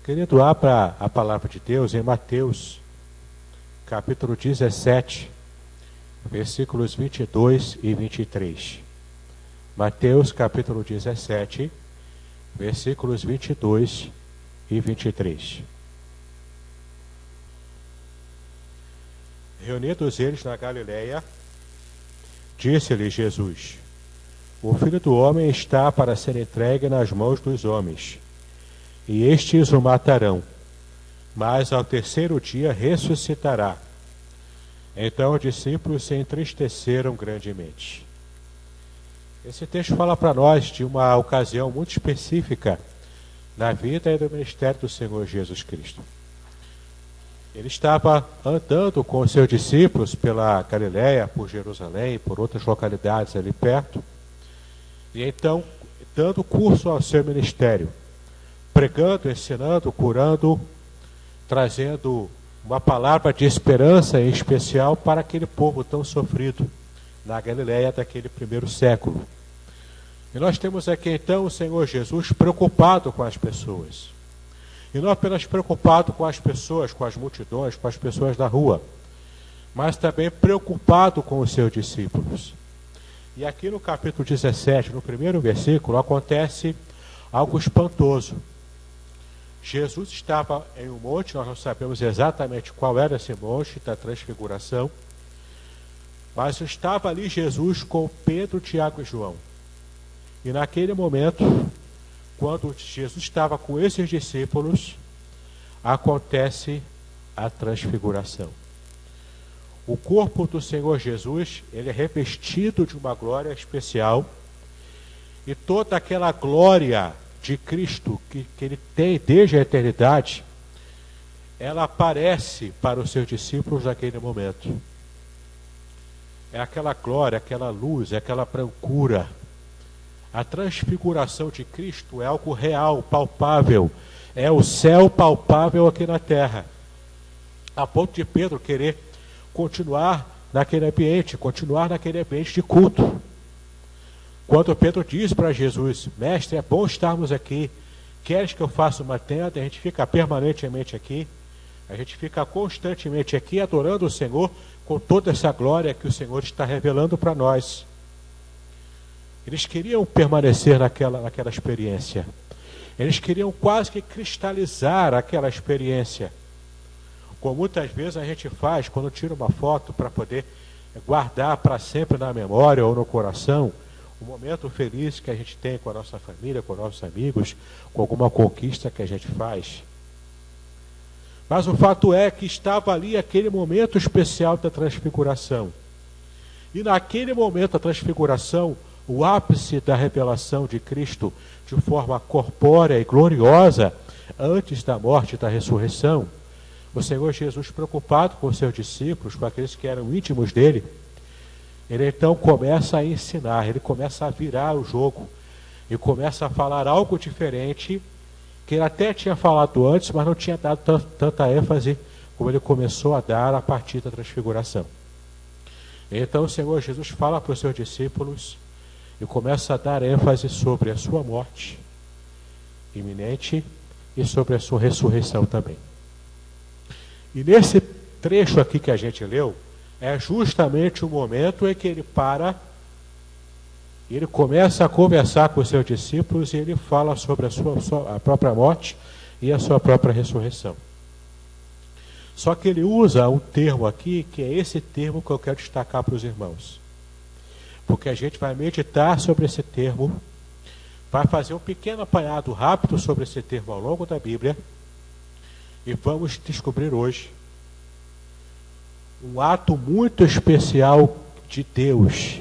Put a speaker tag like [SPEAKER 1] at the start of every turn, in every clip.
[SPEAKER 1] Querido, abra a palavra de Deus em Mateus, capítulo 17, versículos 22 e 23. Mateus, capítulo 17, versículos 22 e 23. Reunidos eles na Galileia, disse-lhe Jesus: O Filho do Homem está para ser entregue nas mãos dos homens, e estes o matarão, mas ao terceiro dia ressuscitará. Então os discípulos se entristeceram grandemente. Esse texto fala para nós de uma ocasião muito específica na vida e no ministério do Senhor Jesus Cristo. Ele estava andando com os seus discípulos pela Galileia, por Jerusalém, por outras localidades ali perto, e então dando curso ao seu ministério, pregando, ensinando, curando, trazendo uma palavra de esperança em especial para aquele povo tão sofrido na Galileia daquele primeiro século. E nós temos aqui então o Senhor Jesus preocupado com as pessoas. E não apenas preocupado com as pessoas, com as multidões, com as pessoas da rua, mas também preocupado com os seus discípulos. E aqui no capítulo 17, no primeiro versículo, acontece algo espantoso. Jesus estava em um monte, nós não sabemos exatamente qual era esse monte da transfiguração, mas estava ali Jesus com Pedro, Tiago e João. E naquele momento, quando Jesus estava com esses discípulos, acontece a transfiguração. O corpo do Senhor Jesus, ele é revestido de uma glória especial, e toda aquela glória de Cristo que ele tem desde a eternidade, ela aparece para os seus discípulos naquele momento. É aquela glória, aquela luz, aquela brancura. A transfiguração de Cristo é algo real, palpável. É o céu palpável aqui na terra. A ponto de Pedro querer continuar naquele ambiente de culto. Quando Pedro diz para Jesus: Mestre, é bom estarmos aqui. Queres que eu faça uma tenda? A gente fica permanentemente aqui. A gente fica constantemente aqui adorando o Senhor com toda essa glória que o Senhor está revelando para nós. Eles queriam permanecer naquela experiência. Eles queriam quase que cristalizar aquela experiência. Como muitas vezes a gente faz quando tira uma foto para poder guardar para sempre na memória ou no coração o momento feliz que a gente tem com a nossa família, com nossos amigos, com alguma conquista que a gente faz. Mas o fato é que estava ali aquele momento especial da transfiguração. E naquele momento da transfiguração, o ápice da revelação de Cristo de forma corpórea e gloriosa, antes da morte e da ressurreição, o Senhor Jesus, preocupado com os seus discípulos, com aqueles que eram íntimos dele, ele então começa a ensinar, ele começa a virar o jogo, e começa a falar algo diferente, que ele até tinha falado antes, mas não tinha dado tanta ênfase como ele começou a dar a partir da transfiguração. Então o Senhor Jesus fala para os seus discípulos e começa a dar ênfase sobre a sua morte iminente e sobre a sua ressurreição também. E nesse trecho aqui que a gente leu, é justamente o momento em que ele para, ele começa a conversar com os seus discípulos e ele fala sobre a própria morte e a sua própria ressurreição. Só que ele usa um termo aqui, que é esse termo que eu quero destacar para os irmãos. Porque a gente vai meditar sobre esse termo, vai fazer um pequeno apanhado rápido sobre esse termo ao longo da Bíblia, e vamos descobrir hoje um ato muito especial de Deus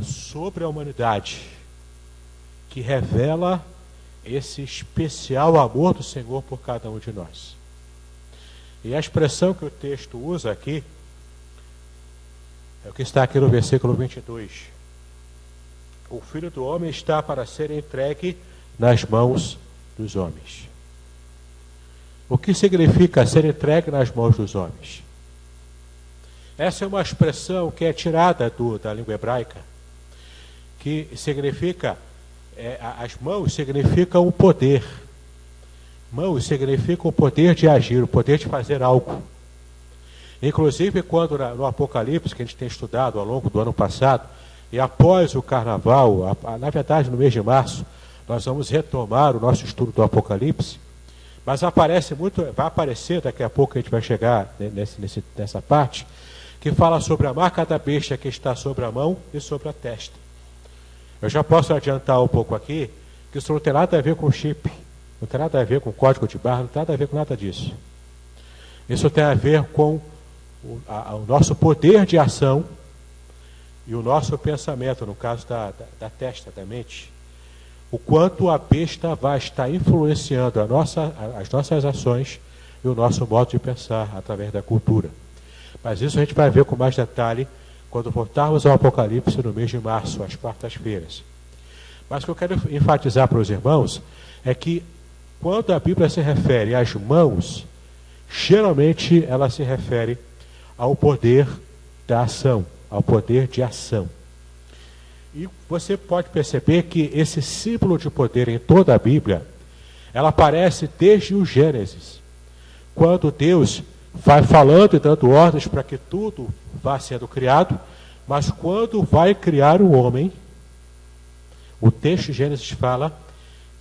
[SPEAKER 1] sobre a humanidade, que revela esse especial amor do Senhor por cada um de nós. E a expressão que o texto usa aqui é o que está aqui no versículo 22. O Filho do Homem está para ser entregue nas mãos dos homens. O que significa ser entregue nas mãos dos homens? Essa é uma expressão que é tirada da língua hebraica, que significa, as mãos significam o poder. Mãos significa o poder de agir, o poder de fazer algo. Inclusive, quando no Apocalipse, que a gente tem estudado ao longo do ano passado, e após o Carnaval, na verdade no mês de março, nós vamos retomar o nosso estudo do Apocalipse, mas vai aparecer, daqui a pouco a gente vai chegar nessa parte, que fala sobre a marca da besta que está sobre a mão e sobre a testa. Eu já posso adiantar um pouco aqui, que isso não tem nada a ver com chip, não tem nada a ver com código de barra, não tem nada a ver com nada disso. Isso tem a ver com o nosso poder de ação e o nosso pensamento, no caso da testa, da mente. O quanto a besta vai estar influenciando as nossas ações e o nosso modo de pensar através da cultura. Mas isso a gente vai ver com mais detalhe quando voltarmos ao Apocalipse no mês de março, às quartas-feiras. Mas o que eu quero enfatizar para os irmãos é que quando a Bíblia se refere às mãos, geralmente ela se refere ao poder da ação, ao poder de ação. E você pode perceber que esse símbolo de poder em toda a Bíblia, ela aparece desde o Gênesis, quando Deus vai falando e dando ordens para que tudo vá sendo criado, mas quando vai criar o homem, o texto de Gênesis fala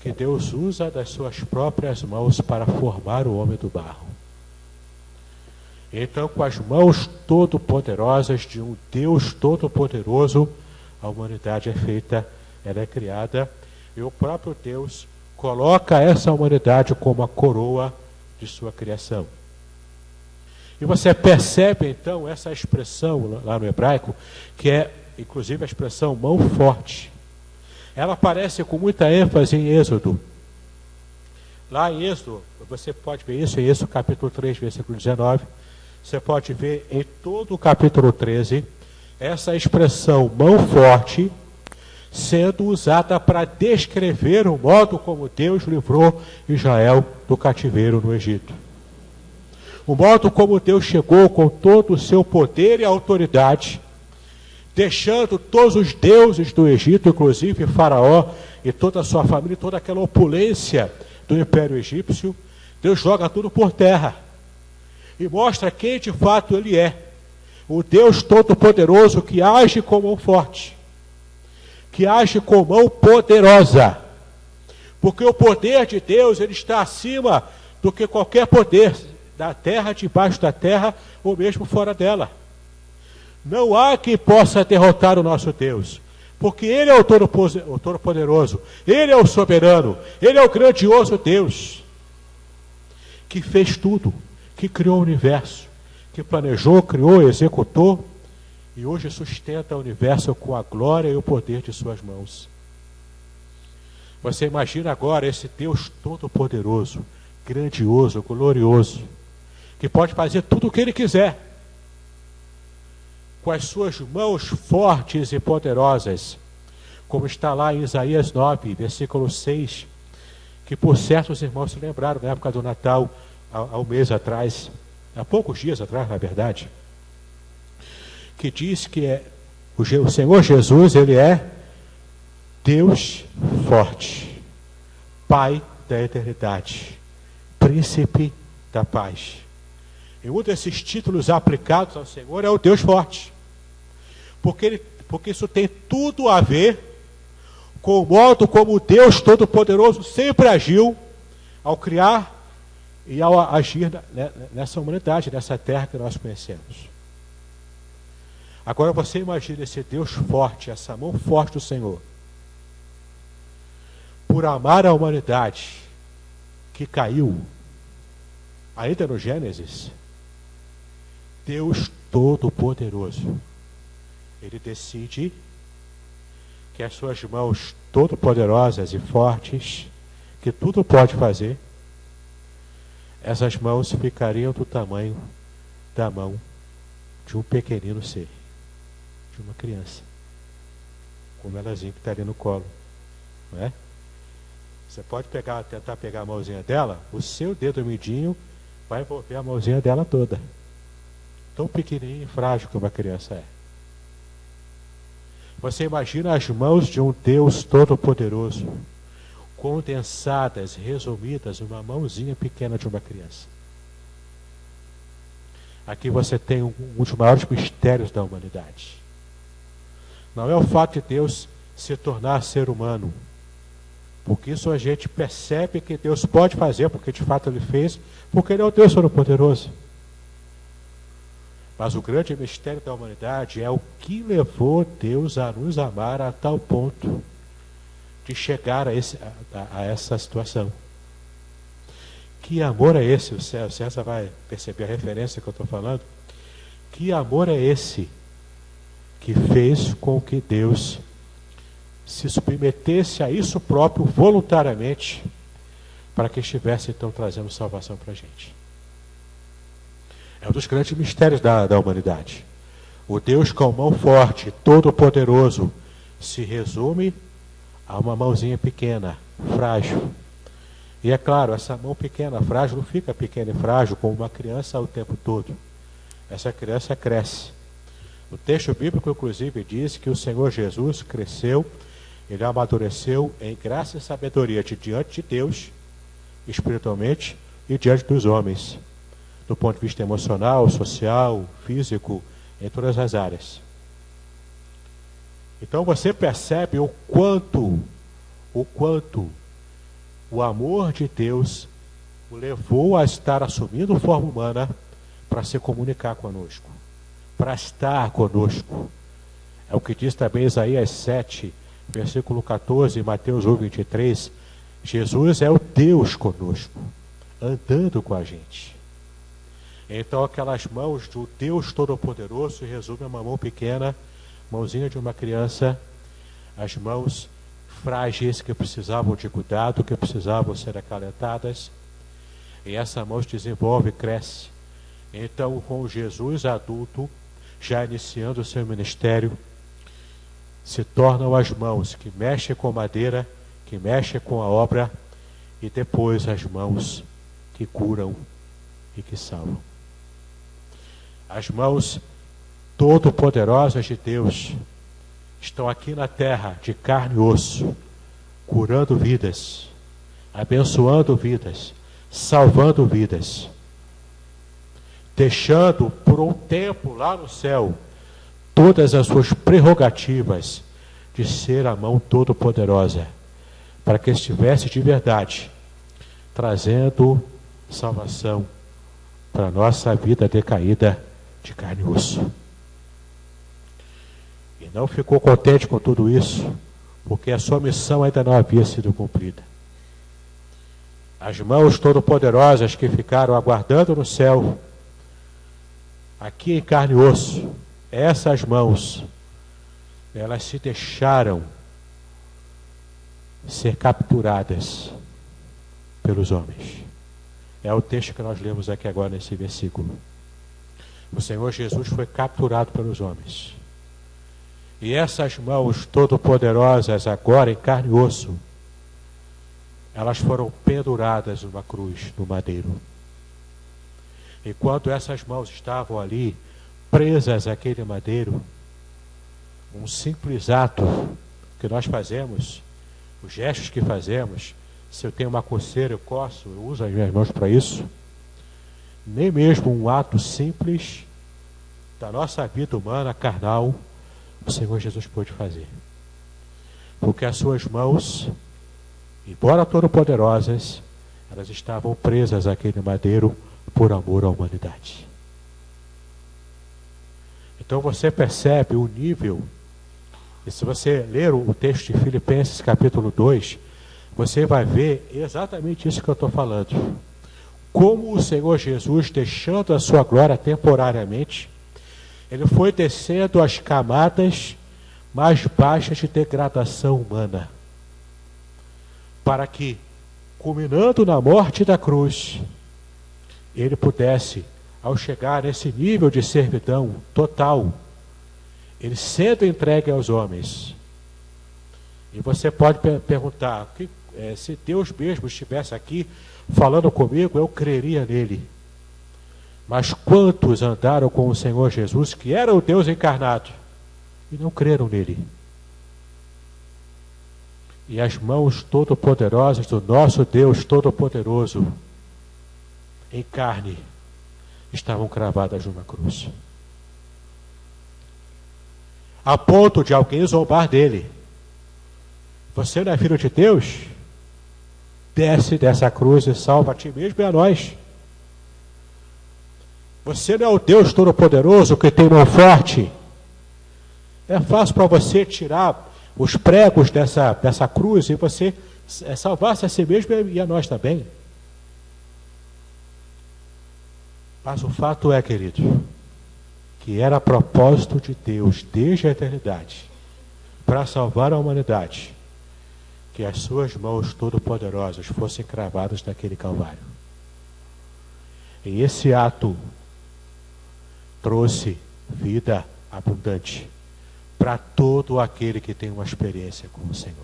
[SPEAKER 1] que Deus usa das suas próprias mãos para formar o homem do barro. Então, com as mãos todo-poderosas de um Deus todo-poderoso, a humanidade é feita, ela é criada, e o próprio Deus coloca essa humanidade como a coroa de sua criação. E você percebe, então, essa expressão lá no hebraico, que é, inclusive, a expressão mão forte. Ela aparece com muita ênfase em Êxodo. Lá em Êxodo, você pode ver isso em Êxodo capítulo 3, versículo 19. Você pode ver em todo o capítulo 13, essa expressão mão forte sendo usada para descrever o modo como Deus livrou Israel do cativeiro no Egito. O modo como Deus chegou com todo o seu poder e autoridade, deixando todos os deuses do Egito, inclusive Faraó e toda a sua família, toda aquela opulência do Império Egípcio, Deus joga tudo por terra e mostra quem de fato Ele é. O Deus Todo-Poderoso que age com mão forte, que age com mão poderosa, porque o poder de Deus ele está acima do que qualquer poder da terra, debaixo da terra ou mesmo fora dela. Não há quem possa derrotar o nosso Deus, porque Ele é o Todo-Poderoso, Ele é o soberano, Ele é o grandioso Deus, que fez tudo, que criou o universo, que planejou, criou, executou, e hoje sustenta o universo com a glória e o poder de suas mãos. Você imagina agora esse Deus todo-poderoso, grandioso, glorioso, que pode fazer tudo o que Ele quiser, com as suas mãos fortes e poderosas, como está lá em Isaías 9, versículo 6, que por certo os irmãos se lembraram na época do Natal, há um mês atrás, há poucos dias atrás, na verdade, que diz que o Senhor Jesus, Ele é Deus forte, Pai da eternidade, Príncipe da paz. E um desses títulos aplicados ao Senhor é o Deus forte, porque isso tem tudo a ver com o modo como o Deus Todo-Poderoso sempre agiu ao criar e ao agir nessa humanidade, nessa terra que nós conhecemos. Agora você imagina esse Deus forte, essa mão forte do Senhor, por amar a humanidade que caiu, ainda no Gênesis, Deus Todo-Poderoso, Ele decide que as suas mãos todo-poderosas e fortes, que tudo pode fazer, essas mãos ficariam do tamanho da mão de um pequenino ser, de uma criança, como elazinha que está ali no colo, não é? Você pode tentar pegar a mãozinha dela, o seu dedo mindinho vai envolver a mãozinha dela toda. Tão pequenininho e frágil que uma criança é. Você imagina as mãos de um Deus todo-poderoso, condensadas, resumidas numa mãozinha pequena de uma criança. Aqui você tem um dos maiores mistérios da humanidade. Não é o fato de Deus se tornar ser humano, porque isso a gente percebe que Deus pode fazer, porque de fato Ele fez, porque Ele é o Deus Todo-Poderoso. Mas o grande mistério da humanidade é o que levou Deus a nos amar a tal ponto de chegar a essa situação. Que amor é esse? O César vai perceber a referência que eu estou falando. Que amor é esse que fez com que Deus se submetesse a isso próprio voluntariamente, para que estivesse então trazendo salvação para a gente? É um dos grandes mistérios da humanidade. O Deus com mão forte, todo-poderoso, se resume a uma mãozinha pequena, frágil. E é claro, essa mão pequena, frágil, não fica pequena e frágil como uma criança o tempo todo. Essa criança cresce. O texto bíblico, inclusive, diz que o Senhor Jesus cresceu, Ele amadureceu em graça e sabedoria diante de Deus, espiritualmente, e diante dos homens, do ponto de vista emocional, social, físico, em todas as áreas. Então você percebe o quanto o amor de Deus o levou a estar assumindo forma humana para se comunicar conosco, para estar conosco. É o que diz também Isaías 7, versículo 14, e Mateus 1, 23. Jesus é o Deus conosco, andando com a gente. Então aquelas mãos do Deus Todo-Poderoso se resume a uma mão pequena, mãozinha de uma criança, as mãos frágeis que precisavam de cuidado, que precisavam ser acalentadas, e essa mão se desenvolve e cresce. Então, com Jesus adulto, já iniciando o seu ministério, se tornam as mãos que mexem com madeira, que mexem com a obra, e depois as mãos que curam e que salvam. As mãos todo-poderosas de Deus estão aqui na terra, de carne e osso, curando vidas, abençoando vidas, salvando vidas, deixando por um tempo lá no céu todas as suas prerrogativas de ser a mão todo-poderosa, para que estivesse de verdade trazendo salvação para a nossa vida decaída de carne e osso. E não ficou contente com tudo isso, porque a sua missão ainda não havia sido cumprida. As mãos todo-poderosas que ficaram aguardando no céu, aqui em carne e osso, essas mãos, elas se deixaram ser capturadas pelos homens. É o texto que nós lemos aqui agora nesse versículo. O Senhor Jesus foi capturado pelos homens. E essas mãos todo-poderosas, agora em carne e osso, elas foram penduradas numa cruz, no madeiro. E quando essas mãos estavam ali, presas àquele madeiro, um simples ato que nós fazemos, os gestos que fazemos, se eu tenho uma coceira, eu coço, eu uso as minhas mãos para isso. Nem mesmo um ato simples da nossa vida humana, carnal, o Senhor Jesus pôde fazer. Porque as suas mãos, embora todo-poderosas, elas estavam presas àquele madeiro por amor à humanidade. Então você percebe o nível, e se você ler o texto de Filipenses capítulo 2, você vai ver exatamente isso que eu estou falando. Como o Senhor Jesus, deixando a sua glória temporariamente, Ele foi descendo as camadas mais baixas de degradação humana, para que, culminando na morte da cruz, Ele pudesse, ao chegar nesse nível de servidão total, Ele sendo entregue aos homens. E você pode perguntar, se Deus mesmo estivesse aqui falando comigo, eu creria nele. Mas quantos andaram com o Senhor Jesus, que era o Deus encarnado, e não creram nele? E as mãos todo-poderosas do nosso Deus Todo-Poderoso, em carne, estavam cravadas numa cruz. A ponto de alguém zombar dele. Você não é filho de Deus? Desce dessa cruz e salva a ti mesmo e a nós. Você não é o Deus Todo-Poderoso que tem mão forte? É fácil para você tirar os pregos dessa cruz e você salvar-se a si mesmo e a nós também. Mas o fato é, querido, que era propósito de Deus desde a eternidade para salvar a humanidade, que as suas mãos todo-poderosas fossem cravadas naquele Calvário. E esse ato trouxe vida abundante para todo aquele que tem uma experiência com o Senhor.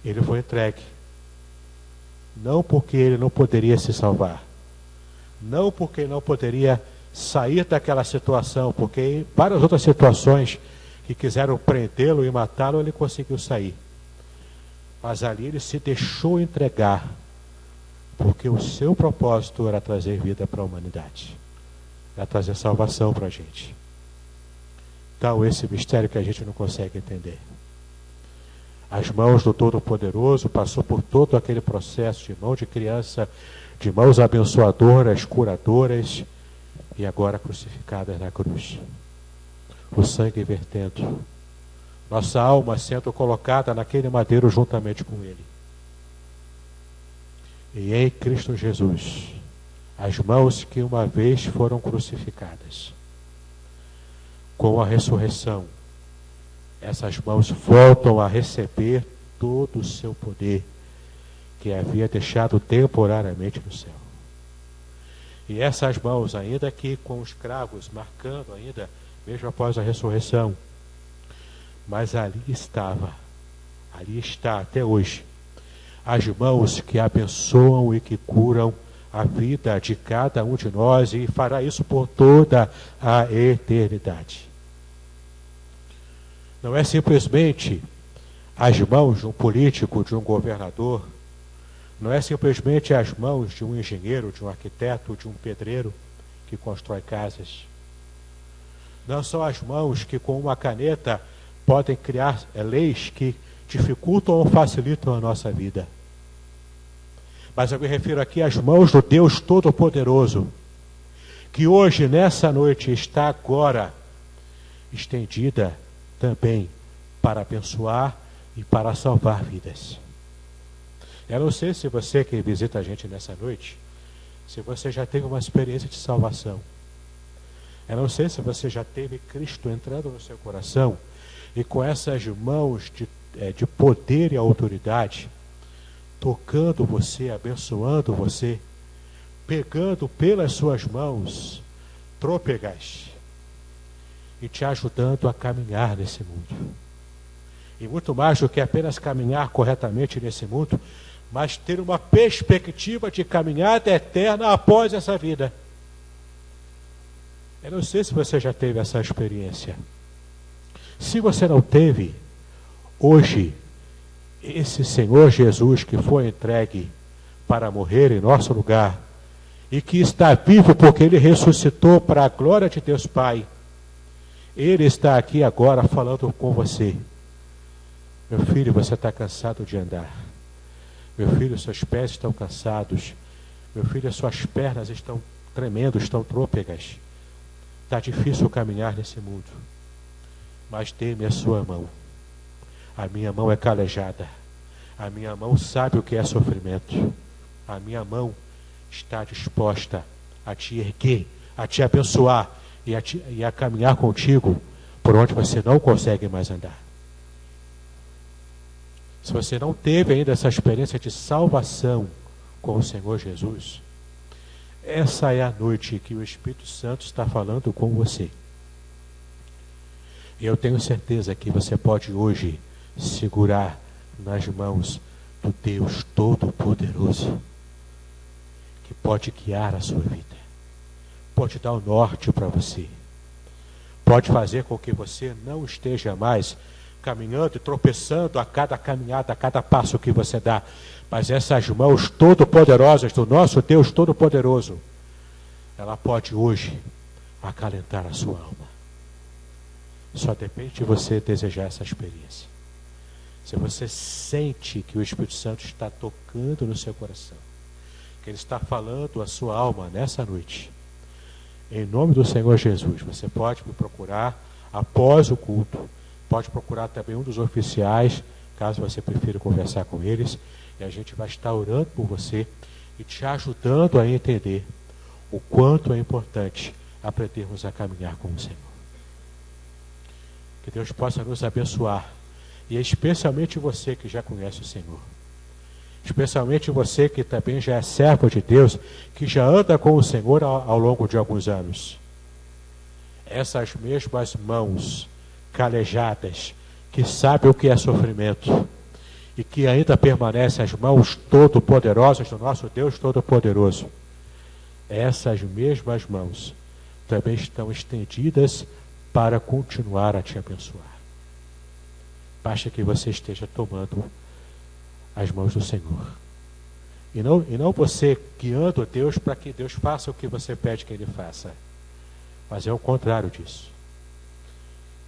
[SPEAKER 1] Ele foi entregue, não porque ele não poderia se salvar, não porque ele não poderia sair daquela situação, porque em várias outras situações que quiseram prendê-lo e matá-lo, ele conseguiu sair. Mas ali ele se deixou entregar, porque o seu propósito era trazer vida para a humanidade, era trazer salvação para a gente. Então, esse mistério que a gente não consegue entender. As mãos do Todo-Poderoso passou por todo aquele processo de mão de criança, de mãos abençoadoras, curadoras, e agora crucificadas na cruz. O sangue vertendo. Nossa alma sendo colocada naquele madeiro juntamente com ele. E em Cristo Jesus, as mãos que uma vez foram crucificadas, com a ressurreição, essas mãos voltam a receber todo o seu poder que havia deixado temporariamente no céu. E essas mãos, ainda que com os cravos marcando ainda, mesmo após a ressurreição, mas ali está até hoje, as mãos que abençoam e que curam a vida de cada um de nós, e fará isso por toda a eternidade. Não é simplesmente as mãos de um político, de um governador, não é simplesmente as mãos de um engenheiro, de um arquiteto, de um pedreiro que constrói casas. Não são as mãos que com uma caneta podem criar leis que dificultam ou facilitam a nossa vida. Mas eu me refiro aqui às mãos do Deus Todo-Poderoso, que hoje, nessa noite, está agora estendida também para abençoar e para salvar vidas. Eu não sei se você que visita a gente nessa noite, se você já teve uma experiência de salvação. Eu não sei se você já teve Cristo entrando no seu coração e com essas mãos de poder e autoridade, tocando você, abençoando você, pegando pelas suas mãos trôpegas e te ajudando a caminhar nesse mundo. E muito mais do que apenas caminhar corretamente nesse mundo, mas ter uma perspectiva de caminhada eterna após essa vida. Eu não sei se você já teve essa experiência. Se você não teve, hoje, esse Senhor Jesus que foi entregue para morrer em nosso lugar e que está vivo porque Ele ressuscitou para a glória de Deus Pai, Ele está aqui agora falando com você. Meu filho, você está cansado de andar. Meu filho, seus pés estão cansados. Meu filho, as suas pernas estão tremendo, estão trôpegas. Está difícil caminhar nesse mundo. Mas dê-me a sua mão. A minha mão é calejada. A minha mão sabe o que é sofrimento. A minha mão está disposta a te erguer, a te abençoar e a caminhar contigo por onde você não consegue mais andar. Se você não teve ainda essa experiência de salvação com o Senhor Jesus, essa é a noite que o Espírito Santo está falando com você. E eu tenho certeza que você pode hoje segurar nas mãos do Deus Todo-Poderoso, que pode guiar a sua vida, pode dar o norte para você, pode fazer com que você não esteja mais caminhando e tropeçando a cada caminhada, a cada passo que você dá. Mas essas mãos todo-poderosas do nosso Deus Todo-Poderoso, ela pode hoje acalentar a sua alma. Só depende de você desejar essa experiência. Se você sente que o Espírito Santo está tocando no seu coração, que Ele está falando a sua alma nessa noite, em nome do Senhor Jesus, você pode me procurar após o culto, pode procurar também um dos oficiais, caso você prefira conversar com eles, e a gente vai estar orando por você e te ajudando a entender o quanto é importante aprendermos a caminhar com o Senhor. Que Deus possa nos abençoar, e especialmente você que já conhece o Senhor, especialmente você que também já é servo de Deus, que já anda com o Senhor ao longo de alguns anos. Essas mesmas mãos calejadas, que sabem o que é sofrimento, e que ainda permanecem as mãos todo-poderosas do nosso Deus Todo-Poderoso, essas mesmas mãos também estão estendidas para continuar a te abençoar. Basta que você esteja tomando as mãos do Senhor. E não você guiando Deus para que Deus faça o que você pede que Ele faça. Mas é o contrário disso.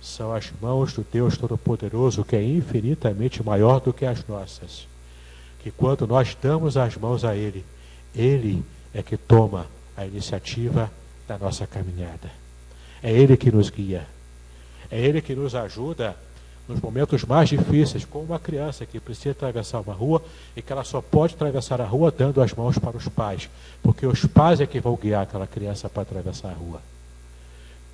[SPEAKER 1] São as mãos do Deus Todo-Poderoso, que é infinitamente maior do que as nossas. Que quando nós damos as mãos a Ele, Ele é que toma a iniciativa da nossa caminhada. É Ele que nos guia. É Ele que nos ajuda nos momentos mais difíceis, como uma criança que precisa atravessar uma rua e que ela só pode atravessar a rua dando as mãos para os pais, porque os pais é que vão guiar aquela criança para atravessar a rua.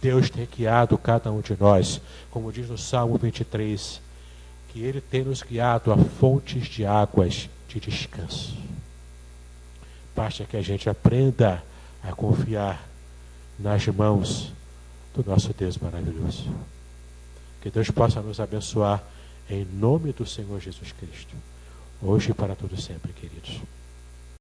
[SPEAKER 1] Deus tem guiado cada um de nós, como diz no Salmo 23, que Ele tem nos guiado a fontes de águas de descanso. Basta que a gente aprenda a confiar nas mãos do nosso Deus maravilhoso. Que Deus possa nos abençoar em nome do Senhor Jesus Cristo, hoje e para todo sempre, queridos.